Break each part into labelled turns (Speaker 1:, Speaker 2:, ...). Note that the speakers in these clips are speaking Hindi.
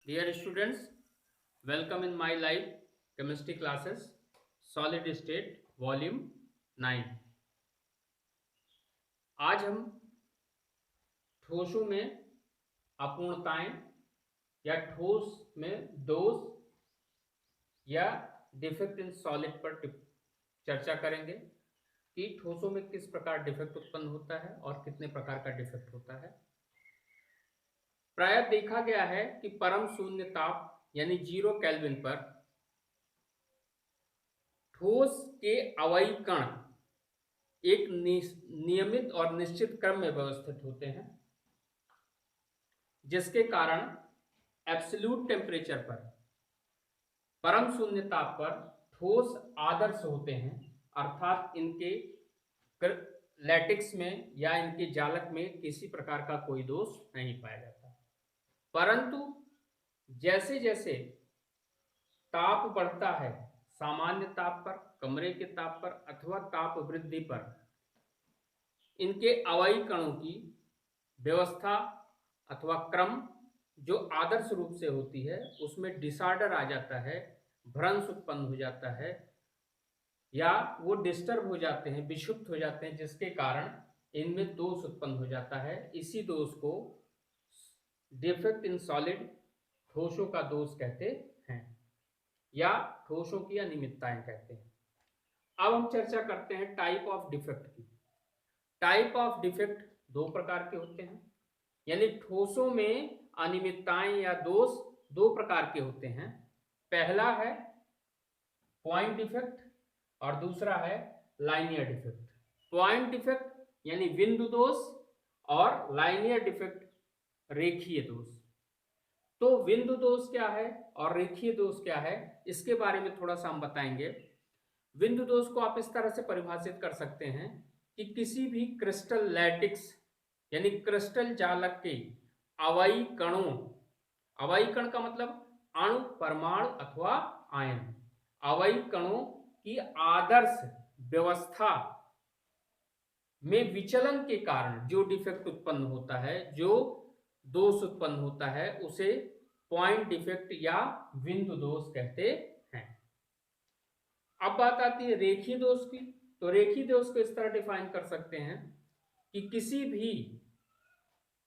Speaker 1: Dear students, welcome in my live chemistry classes, Solid State Volume 9। आज हम ठोसों में अपूर्णताएं या ठोस में दोष या डिफेक्ट इन सॉलिड पर चर्चा करेंगे कि ठोसों में किस प्रकार डिफेक्ट उत्पन्न होता है और कितने प्रकार का डिफेक्ट होता है। प्रायः देखा गया है कि परम शून्य ताप यानी 0 केल्विन पर ठोस के अवयवी कण एक नियमित और निश्चित क्रम में व्यवस्थित होते हैं, जिसके कारण एब्सोल्यूट टेम्परेचर पर परम शून्य ताप पर ठोस आदर्श होते हैं, अर्थात इनके लैटिक्स में या इनके जालक में किसी प्रकार का कोई दोष नहीं पाया जाता। परंतु जैसे जैसे ताप बढ़ता है, सामान्य ताप पर, कमरे के ताप पर अथवा ताप वृद्धि पर, इनके अवयवी कणों की व्यवस्था अथवा क्रम जो आदर्श रूप से होती है उसमें डिसऑर्डर आ जाता है, भ्रंश उत्पन्न हो जाता है या वो डिस्टर्ब हो जाते हैं, विक्षुब्ध हो जाते हैं, जिसके कारण इनमें दोष उत्पन्न हो जाता है। इसी दोष को डिफेक्ट इन सॉलिड ठोसों का दोष कहते हैं या ठोसों की अनियमितताएं कहते हैं। अब हम चर्चा करते हैं टाइप ऑफ डिफेक्ट की। टाइप ऑफ डिफेक्ट दो प्रकार के होते हैं, यानी ठोसों में अनियमितताएं या दोष दो प्रकार के होते हैं। पहला है पॉइंट डिफेक्ट और दूसरा है लाइनियर डिफेक्ट। पॉइंट डिफेक्ट यानी बिंदु दोष और लाइनियर डिफेक्ट रेखीय दोष। तो बिंदु दोष क्या है और रेखीय दोष क्या है, इसके बारे में थोड़ा सा हम बताएंगे। बिंदु दोष को आप इस तरह से परिभाषित कर सकते हैं कि किसी भी क्रिस्टल लैटिक्स यानी क्रिस्टल जालक के अवयवी कणों, अवयवी कण का मतलब अणु, परमाणु अथवा आयन, अवयवी कणों की आदर्श व्यवस्था में विचलन के कारण जो डिफेक्ट उत्पन्न होता है, जो दोष उत्पन्न होता है, उसे पॉइंट डिफेक्ट या बिंदु दोष कहते हैं। अब बात आती है रेखीय दोष की। तो रेखीय दोष को इस तरह डिफाइन कर सकते हैं कि किसी भी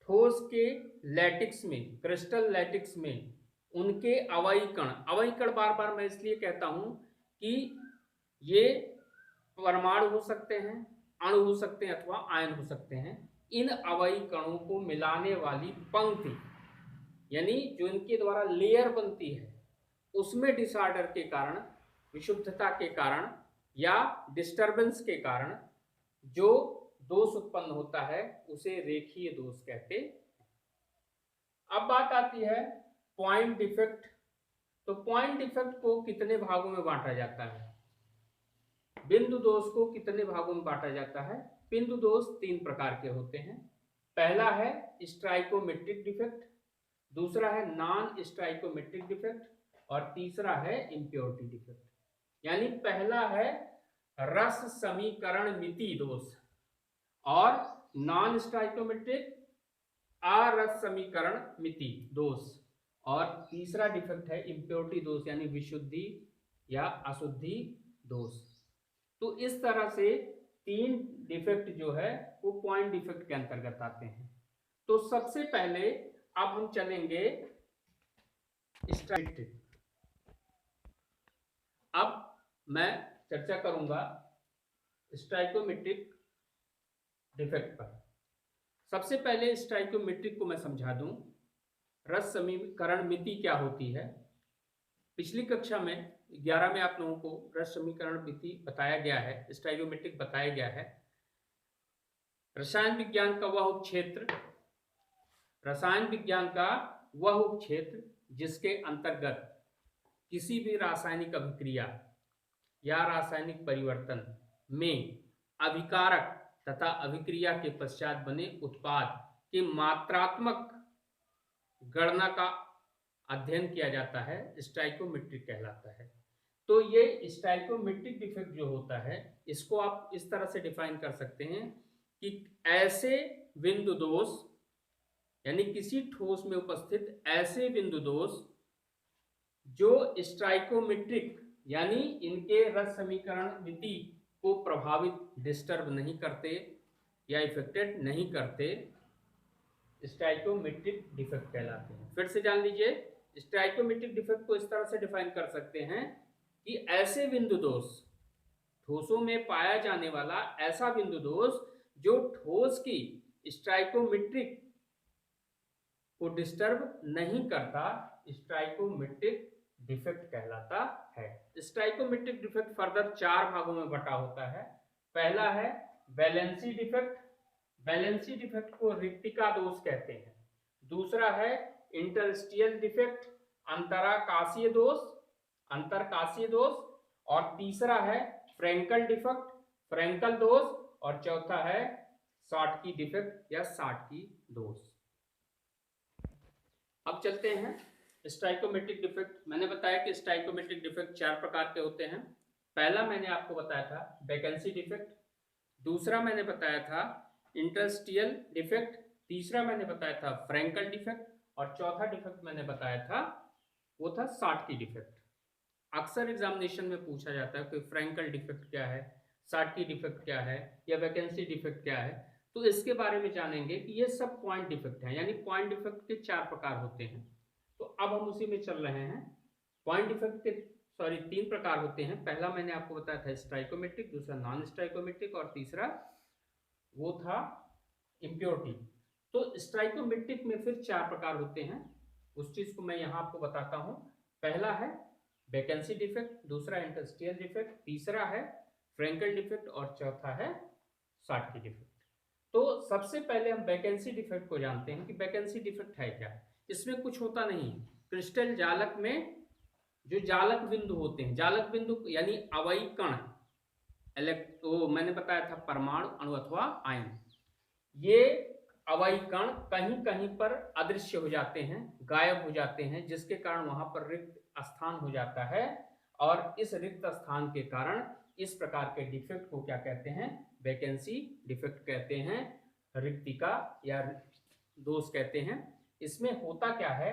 Speaker 1: ठोस के लैटिक्स में, क्रिस्टल लैटिक्स में उनके अवयवी कण, अवयवी कण बार बार मैं इसलिए कहता हूं कि ये परमाणु हो सकते हैं, अणु हो सकते हैं अथवा आयन हो सकते हैं। इन अवयवी कणों को मिलाने वाली पंक्ति यानी जो इनके द्वारा लेयर बनती है, उसमें डिसऑर्डर के कारण, विशुद्धता के कारण या डिस्टरबेंस के कारण जो दोष उत्पन्न होता है उसे रेखीय दोष कहते हैं। अब बात आती है पॉइंट डिफेक्ट। तो पॉइंट डिफेक्ट को कितने भागों में बांटा जाता है, बिंदु दोष को कितने भागों में बांटा जाता है? बिंदु दोष तीन प्रकार के होते हैं। पहला है स्टाइकोमेट्रिक डिफेक्ट, दूसरा है नॉन स्टाइकोमेट्रिक डिफेक्ट और तीसरा है इम्प्योरिटी डिफेक्ट। यानी पहला है रस समीकरण मिति दोष और नॉन स्टाइकोमेट्रिक अरस समीकरण मिति दोष, और तीसरा डिफेक्ट है इम्प्योरिटी दोष यानी विशुद्धि या अशुद्धि दोष। तो इस तरह से तीन डिफेक्ट जो है वो पॉइंट डिफेक्ट के अंतर्गत आते हैं। तो सबसे पहले अब हम चलेंगे स्टाइकोमेट्रिक। अब मैं चर्चा करूंगा स्टाइकोमेट्रिक डिफेक्ट पर। सबसे पहले स्टाइकोमेट्रिक को मैं समझा दूं। रस समीकरण मिति क्या होती है? पिछली कक्षा में 11 में आप लोगों को रस समीकरण मिति बताया गया है, स्टाइकोमेट्रिक बताया गया है। रसायन विज्ञान का वह उपक्षेत्र, रसायन विज्ञान का वह उपक्षेत्र जिसके अंतर्गत किसी भी रासायनिक अभिक्रिया या रासायनिक परिवर्तन में अभिकारक तथा अभिक्रिया के पश्चात बने उत्पाद के मात्रात्मक गणना का अध्ययन किया जाता है, स्टाइकोमेट्रिक कहलाता है। तो ये स्टाइकोमेट्रिक डिफेक्ट जो होता है, इसको आप इस तरह से डिफाइन कर सकते हैं कि ऐसे बिंदु दोष यानी किसी ठोस में उपस्थित ऐसे बिंदु दोष जो स्टाइकोमेट्रिक यानी इनके रस समीकरण नीति को प्रभावित डिस्टर्ब नहीं करते या इफेक्टेड नहीं करते, स्टाइकोमेट्रिक डिफेक्ट कहलाते हैं। फिर से जान लीजिए, स्टाइकोमेट्रिक डिफेक्ट को इस तरह से डिफाइन कर सकते हैं कि ऐसे बिंदु दोष, ठोसों में पाया जाने वाला ऐसा बिंदु दोष जो ठोस की स्टाइकोमेट्रिक को डिस्टर्ब नहीं करता, स्टाइकोमेट्रिक डिफेक्ट कहलाता है। स्टाइकोमेट्रिक डिफेक्ट फर्दर 4 भागों में बटा होता है। पहला है वैलेंसी डिफेक्ट, वैलेंसी डिफेक्ट को रिक्तिका दोष कहते हैं। दूसरा है इंटरस्टिशियल डिफेक्ट, अंतराकाशीय दोष, अंतरकाशीय दोष। और तीसरा है फ्रैंकल डिफेक्ट, फ्रैंकल दोष। और चौथा है शॉर्टकी डिफेक्ट या शॉर्टकी दोष। अब चलते हैं स्टाइकोमेट्रिक डिफेक्ट। मैंने बताया कि स्टाइकोमेट्रिक डिफेक्ट 4 प्रकार के होते हैं। पहला मैंने आपको बताया था वैकेंसी डिफेक्ट, दूसरा मैंने बताया था इंटरस्टिशियल डिफेक्ट, तीसरा मैंने बताया था फ्रैंकल डिफेक्ट और चौथा डिफेक्ट मैंने बताया था वो था शॉर्टकी डिफेक्ट। अक्सर एग्जामिनेशन में पूछा जाता है कि फ्रैंकल डिफेक्ट क्या है, शॉर्टकी डिफेक्ट क्या है या वैकेंसी डिफेक्ट क्या है। तो इसके बारे में जानेंगे कि ये सब पॉइंट डिफेक्ट हैं, यानी पॉइंट डिफेक्ट के 4 प्रकार होते हैं। तो अब हम उसी में चल रहे हैं। पॉइंट डिफेक्ट के 3 प्रकार होते हैं। पहला मैंने आपको बताया था स्टाइकोमेट्रिक, दूसरा नॉन स्टाइकोमेट्रिक और तीसरा वो था इम्प्योरिटी। तो स्टाइकोमेट्रिक में फिर 4 प्रकार होते हैं, उस चीज को मैं यहाँ आपको बताता हूँ। पहला है वैकेंसी डिफेक्ट, दूसरा इंटरस्टिशियल डिफेक्ट, तीसरा है फ्रैंकल डिफेक्ट और चौथा है शॉर्टकी डिफेक्ट। तो सबसे पहले हम वैकेंसी डिफेक्ट को जानते हैं कि वैकेंसी डिफेक्ट है क्या। इसमें कुछ होता नहीं है। क्रिस्टल जालक में जो जालक बिंदु होते हैं, जालक बिंदु यानी अवयी कण, तो मैंने बताया था परमाणु, अणु अथवा आयन, ये अवयी कण कहीं कहीं पर अदृश्य हो जाते हैं, गायब हो जाते हैं, जिसके कारण वहां पर रिक्त स्थान हो जाता है। और इस रिक्त स्थान के कारण इस प्रकार के डिफेक्ट को क्या कहते हैं, वैकेंसी डिफेक्ट कहते हैं, रिक्तिका या दोष कहते हैं। इसमें होता क्या है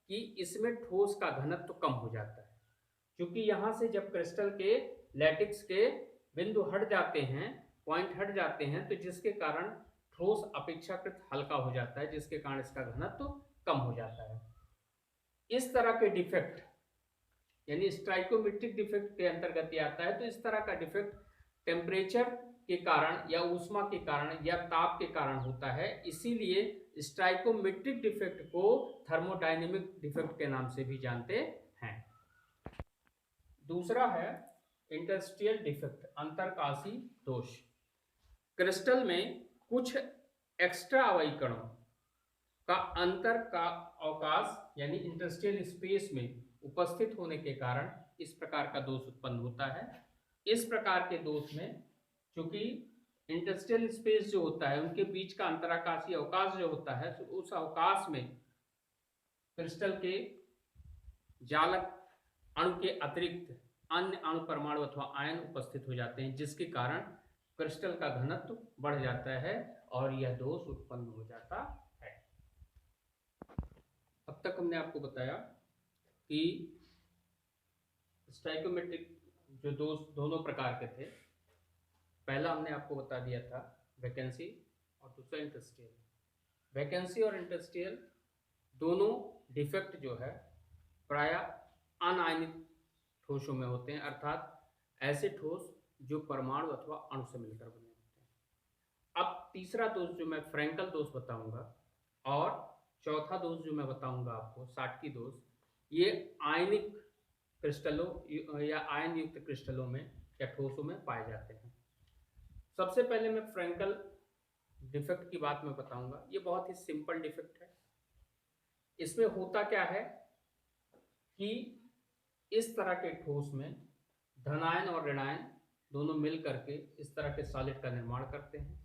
Speaker 1: कि इसमें ठोस का घनत्व कम हो जाता है, क्योंकि यहां से जब क्रिस्टल के लैटिक्स के बिंदु हट जाते हैं, पॉइंट हट जाते हैं, तो जिसके कारण ठोस अपेक्षाकृत हल्का हो जाता है, जिसके कारण इसका घनत्व कम हो जाता है। इस तरह के डिफेक्ट यानी स्टाइकोमेट्रिक डिफेक्ट के अंतर्गत ये आता है। तो इस तरह का डिफेक्ट टेम्परेचर के कारण या ऊष्मा के कारण या ताप के कारण होता है, इसीलिए स्टाइकोमेट्रिक डिफेक्ट को थर्मोडायनेमिक डिफेक्ट के नाम से भी जानते हैं। दूसरा है इंटरस्टिशियल डिफेक्ट, अंतरकाशी दोष। क्रिस्टल में कुछ एक्स्ट्रा अवयी कणों का अंतर का अवकाश यानी इंटरस्टिशियल स्पेस में उपस्थित होने के कारण इस प्रकार का दोष उत्पन्न होता है। इस प्रकार के दोष में चूंकि इंटरस्टिशियल स्पेस जो होता है, उनके बीच का अंतराकाशीय अवकाश जो होता है, तो उस अवकाश में क्रिस्टल के जालक अणु के अतिरिक्त अन्य अणु, परमाणु अथवा आयन उपस्थित हो जाते हैं, जिसके कारण क्रिस्टल का घनत्व बढ़ जाता है और यह दोष उत्पन्न हो जाता है। अब तक हमने आपको बताया कि स्टाइकोमेट्रिक जो दोष दोनों प्रकार के थे। पहला हमने आपको बता दिया था वैकेंसी और दूसरा इंटरस्टिशियल। वैकेंसी और इंटरस्टिशियल दोनों डिफेक्ट जो है प्राय अनायनित ठोसों में होते हैं, अर्थात ऐसे ठोस जो परमाणु अथवा अणु से मिलकर बने होते हैं। अब तीसरा दोष जो मैं फ्रैंकल दोष बताऊंगा और चौथा दोष जो मैं बताऊंगा आपको शॉर्टकी दोष, ये आयनिक क्रिस्टलों या आयन युक्त क्रिस्टलों में या ठोसों में पाए जाते हैं। सबसे पहले मैं फ्रैंकल डिफेक्ट की बात मैं बताऊंगा। ये बहुत ही सिंपल डिफेक्ट है। इसमें होता क्या है कि इस तरह के ठोस में धनायन और ऋणायन दोनों मिल करके इस तरह के सॉलिड का निर्माण करते हैं।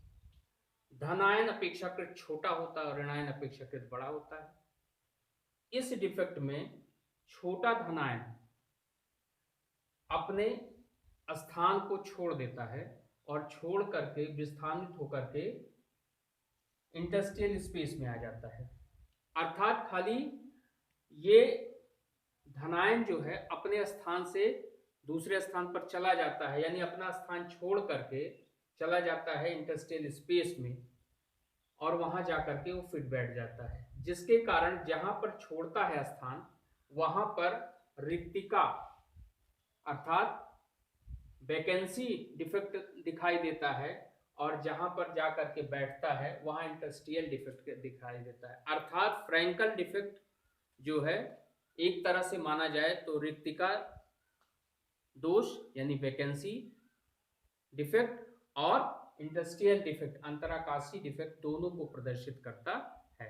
Speaker 1: धनायन अपेक्षाकृत छोटा होता है और ऋणायन अपेक्षाकृत बड़ा होता है। इस डिफेक्ट में छोटा धनायन अपने स्थान को छोड़ देता है और छोड़ करके विस्थापित होकर के इंटरस्टिशियल स्पेस में आ जाता है। अर्थात खाली ये धनायन जो है अपने स्थान से दूसरे स्थान पर चला जाता है, यानी अपना स्थान छोड़ करके चला जाता है इंटरस्टेल स्पेस में, और वहां जाकर के वो फिट बैठ जाता है, जिसके कारण जहां पर छोड़ता है स्थान वहां पर रिक्तिका अर्थात वैकेंसी डिफेक्ट दिखाई देता है, और जहां पर जाकर के बैठता है वहां इंटरस्टियल डिफेक्ट दिखाई देता है। अर्थात फ्रैंकल डिफेक्ट जो है एक तरह से माना जाए तो रिक्तिका दोष यानी वैकेंसी डिफेक्ट और इंडस्ट्रियल डिफेक्ट अंतराकाशी डिफेक्ट दोनों को प्रदर्शित करता है।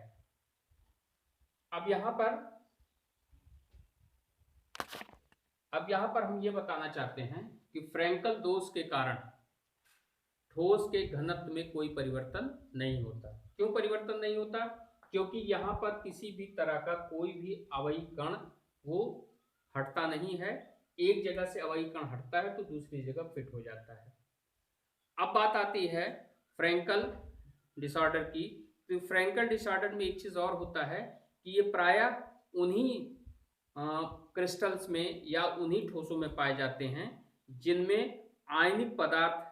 Speaker 1: अब यहां पर हम ये बताना चाहते हैं कि फ्रैंकल दोष के कारण ठोस के घनत्व में कोई परिवर्तन नहीं होता। क्यों परिवर्तन नहीं होता? क्योंकि यहाँ पर किसी भी तरह का कोई भी अवयवी कण वो हटता नहीं है। एक जगह से अवयवी कण हटता है तो दूसरी जगह फिट हो जाता है। अब बात आती है फ्रैंकल डिसऑर्डर की। तो फ्रैंकल डिसऑर्डर में एक चीज और होता है कि ये प्रायः उन्हीं क्रिस्टल्स में या उन्हीं ठोसों में पाए जाते हैं जिनमें आयनिक पदार्थ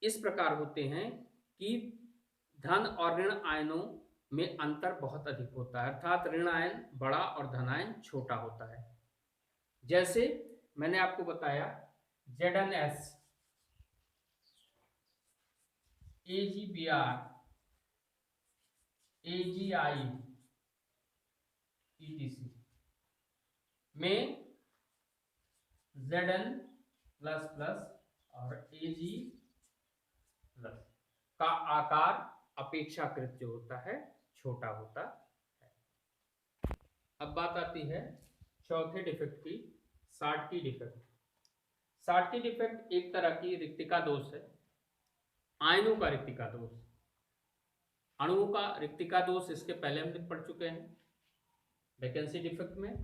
Speaker 1: इस प्रकार होते हैं कि धन और ऋण आयनों में अंतर बहुत अधिक होता है, अर्थात ऋण आयन बड़ा और धन आयन छोटा होता है। जैसे मैंने आपको बताया ZnS, AgBr, AgI etc में Zn प्लस प्लस और Ag प्लस का आकार अपेक्षाकृत जो होता है छोटा होता है। अब बात आती है चौथे डिफेक्ट की, साटकी डिफेक्ट। साटकी डिफेक्ट एक तरह की रिक्तिका दोष है, आयनों का रिक्तिका दोष। अणुओं का रिक्तिका दोष इसके पहले हम पढ़ चुके हैं वैकेंसी डिफेक्ट में।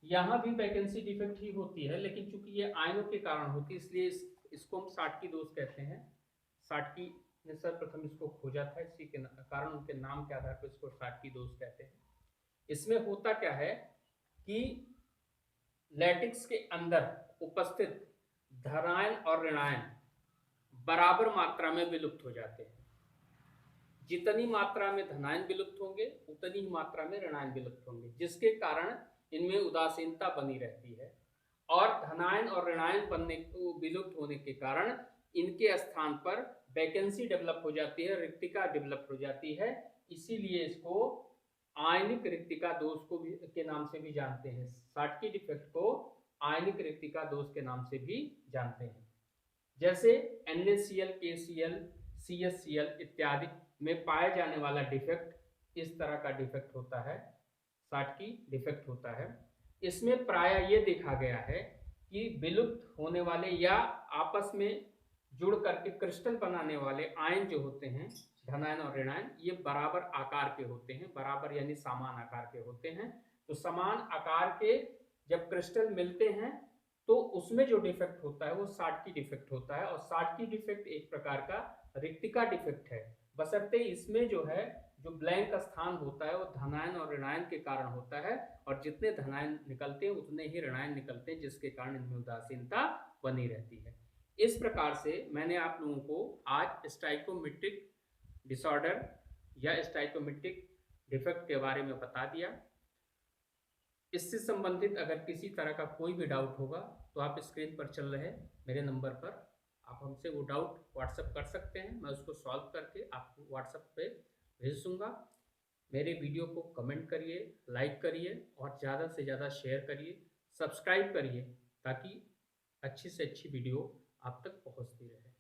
Speaker 1: यहां भी वैकेंसी डिफेक्ट ही होती है, लेकिन चूंकि ये आयनों के कारण होती है इसलिए इसको हम साटकी दोष कहते हैं। साटकी ने सर्वप्रथम इसको खोजा था, इसी के कारण उनके नाम के आधार पर इसको साटकी दोष कहते हैं। इसमें होता क्या है कि लैटिक्स के अंदर उपस्थित धनायन और ऋणायन बराबर मात्रा में विलुप्त हो जाते हैं। जितनी मात्रा में धनायन विलुप्त होंगे उतनी ही मात्रा में ऋणायन विलुप्त होंगे, जिसके कारण इनमें उदासीनता बनी रहती है। और धनायन और ऋणायन बनने को विलुप्त होने के कारण इनके स्थान पर वैकेंसी डेवलप हो जाती है, रिक्तिका डेवलप हो जाती है। इसीलिए इसको आयनिक रिक्तिका दोष को भी के नाम से भी जानते हैं। साटकी डिफेक्ट को आयनिक रिक्तिका दोष के नाम से भी जानते हैं। जैसे NaCl, KCl, CSCl इत्यादि में पाए जाने वाला डिफेक्ट इस तरह का डिफेक्ट होता है, साटकी डिफेक्ट होता है। इसमें प्रायः ये देखा गया है कि विलुप्त होने वाले या आपस में जुड़ करके क्रिस्टल बनाने वाले आयन जो होते हैं धनायन और ऋणायन, ये बराबर आकार के होते हैं, बराबर यानी समान आकार के होते हैं। तो समान आकार के जब क्रिस्टल मिलते हैं तो उसमें जो डिफेक्ट होता है वो साटकी डिफेक्ट होता है। और साटकी डिफेक्ट एक प्रकार का रिक्तिका डिफेक्ट है, बशर्ते इसमें जो है जो ब्लैंक स्थान होता है वो धनायन और ऋणायन के कारण होता है, और जितने धनायन निकलते हैं उतने ही ऋणायन निकलते हैं, जिसके कारण इनमें उदासीनता बनी रहती है। इस प्रकार से मैंने आप लोगों को आज स्टाइकोमेट्रिक डिसऑर्डर या स्टाइकोमेट्रिक डिफेक्ट के बारे में बता दिया। इससे संबंधित अगर किसी तरह का कोई भी डाउट होगा तो आप स्क्रीन पर चल रहे मेरे नंबर पर आप हमसे वो डाउट व्हाट्सएप कर सकते हैं, मैं उसको सॉल्व करके आपको व्हाट्सएप पे भेज दूंगा। मेरे वीडियो को कमेंट करिए, लाइक करिए और ज़्यादा से ज़्यादा शेयर करिए, सब्सक्राइब करिए, ताकि अच्छी से अच्छी वीडियो आप तक पहुंचती रहे।